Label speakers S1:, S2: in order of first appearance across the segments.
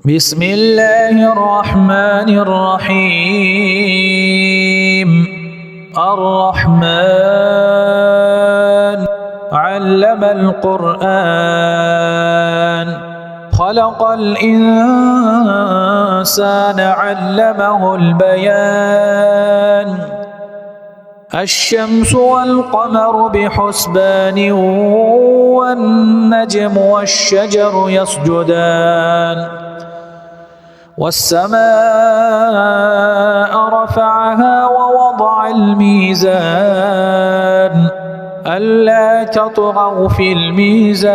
S1: بسم الله الرحمن الرحيم. الرحمن علم القرآن خلق الإنسان علمه البيان الشمس والقمر بحسبان والنجم والشجر يسجدان والسماء رفعها ووضع الميزان ألا تطغوا في الميزان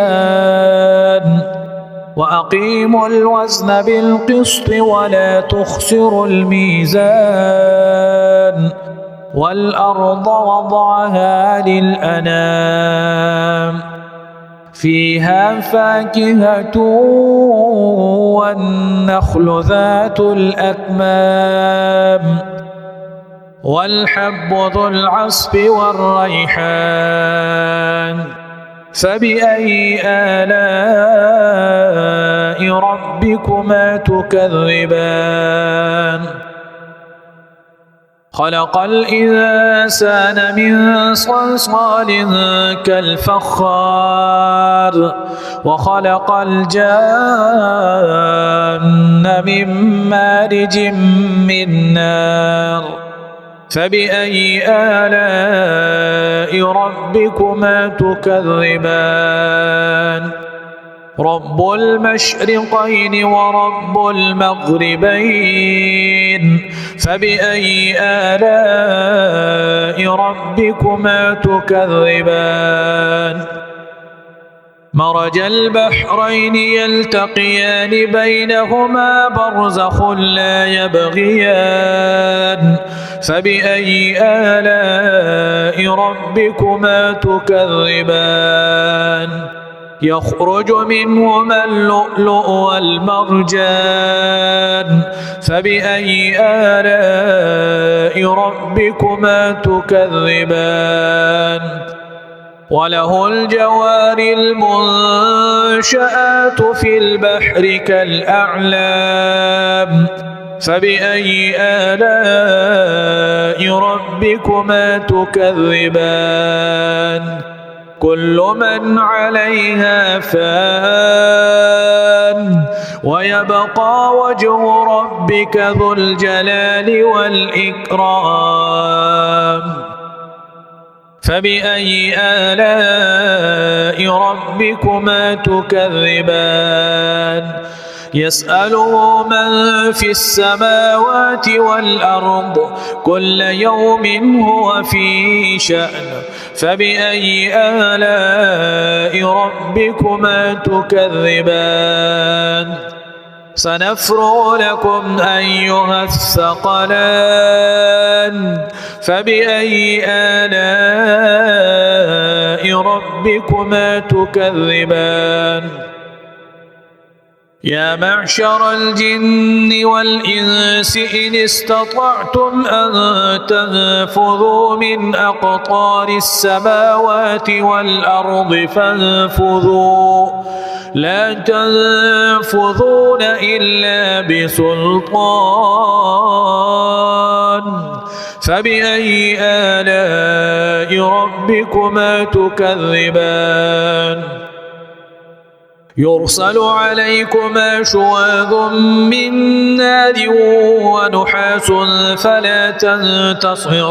S1: وأقيموا الوزن بالقسط ولا تخسروا الميزان والأرض وضعها للأنام فيها فاكهة والنخل ذات الأكمام والحب ذو العصف والريحان فبأي آلاء ربكما تكذبان خلق الإنسان من صلصال كالفخار وخلق الجان من مارج من نار فبأي آلاء ربكما تكذبان رب المشرقين ورب المغربين فبأي آلاء ربكما تكذبان مرج البحرين يلتقيان بينهما برزخ لا يبغيان فبأي آلاء ربكما تكذبان يخرج منهما اللؤلؤ والمرجان فبأي آلاء ربكما تكذبان وله الجوار المنشآت في البحر كالأعلام فبأي آلاء ربكما تكذبان كل من عليها فان ويبقى وجه ربك ذو الجلال والإكرام فبأي آلاء ربكما تكذبان يسأله من في السماوات والأرض كل يوم هو في شأن فبأي آلاء ربكما تكذبان سنفرغ لكم أيها الثقلان فبأي آلاء ربكما تكذبان يا معشر الجن والإنس إن استطعتم أن تنفذوا من أقطار السماوات والأرض فانفذوا لا تنفذون إلا بسلطان فبأي آلاء ربكما تكذبان يرسل عليكما شواظ من نار ونحاس فلا تنتصران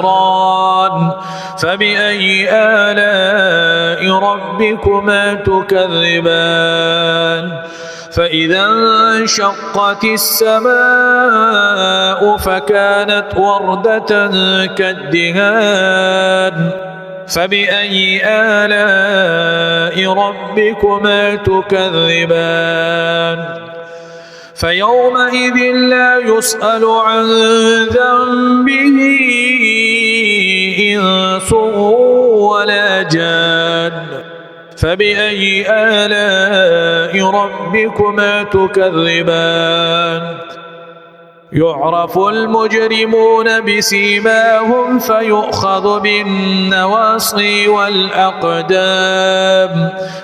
S1: فبأي آلاء ربكما تكذبان فإذا انشقت السماء فكانت وردة كالدهان فبأي آلاء ربكما تكذبان فيومئذ لا يسأل عن ذنبه إنس ولا جان فبأي آلاء ربكما تكذبان يعرف المجرمون بسيماهم فيؤخذ بالنواصي والأقدام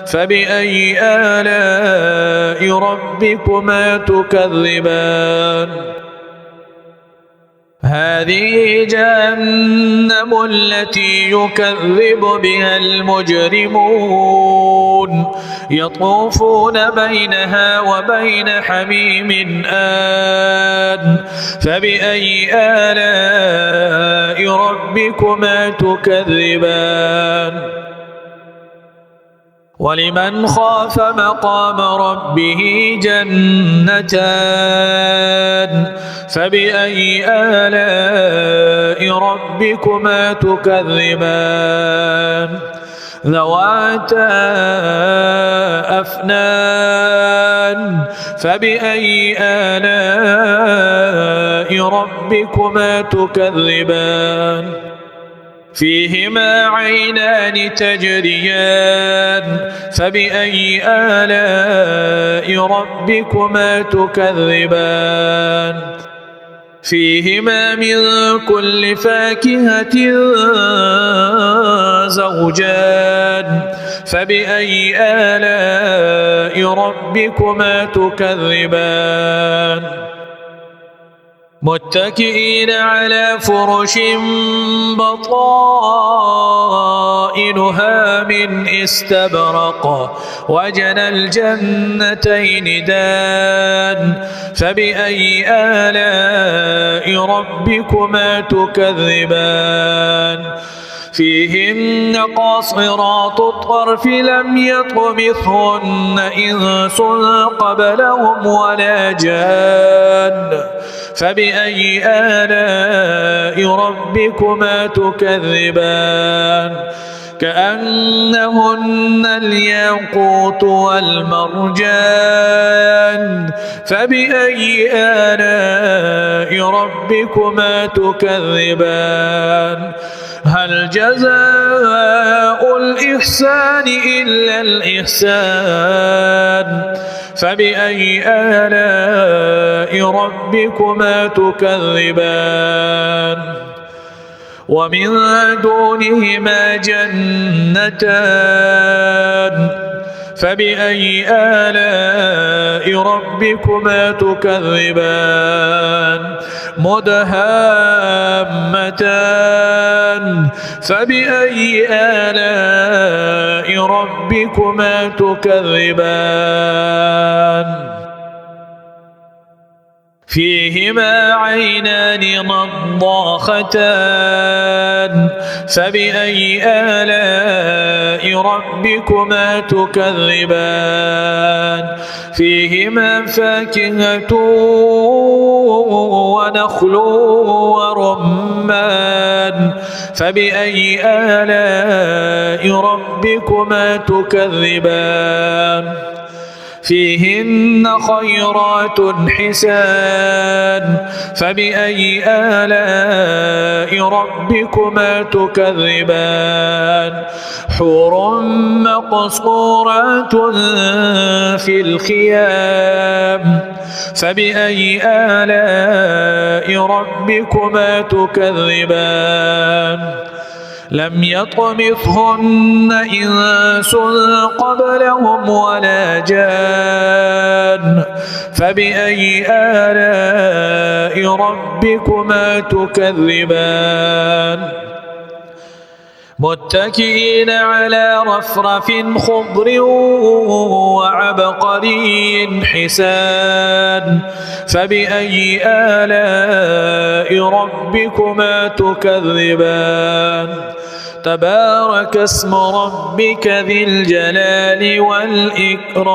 S1: فبأي آلاء ربكما تكذبان هذه جهنم التي يكذب بها المجرمون يطوفون بينها وبين حميم آن فبأي آلاء ربكما تكذبان ولمن خاف مقام ربه جنتان فبأي آلاء ربكما تكذبان ذواتا أفنان فبأي آلاء ربكما تكذبان فيهما عينان تجريان فبأي آلاء ربكما تكذبان فيهما من كل فاكهة زوجان فبأي آلاء ربكما تكذبان متكئين على فرش بطائنها من استبرق وجنى الجنتين دان فبأي آلاء ربكما تكذبان فيهن قاصرات الطرف لم يطمثهن إنس قبلهم ولا جان فبأي آلاء ربكما تكذبان كأنهن الياقوت والمرجان فبأي آلاء ربكما تكذبان هل جزاء الإحسان إلا الإحسان فبأي آلاء ربكما تكذبان ومن دونهما جنتان فبأي آلاء ربكما تكذبان مدهامتان فبأي آلاء ربكما تكذبان فيهما عينان نضاختان فبأي آلاء ربكما تكذبان فيهما فاكهة ونخل ورمان فبأي آلاء ربكما تكذبان فيهن خيرات حسان فبأي آلاء ربكما تكذبان حور مقصورات في الخيام فبأي آلاء ربكما تكذبان لم يطمثهن إنس قبلهم ولا جان فبأي آلاء ربكما تكذبان متكئين على رفرف خضر وعبقري حسان فبأي آلاء ربكما تكذبان تبارك اسم ربك ذي الجلال والإكرام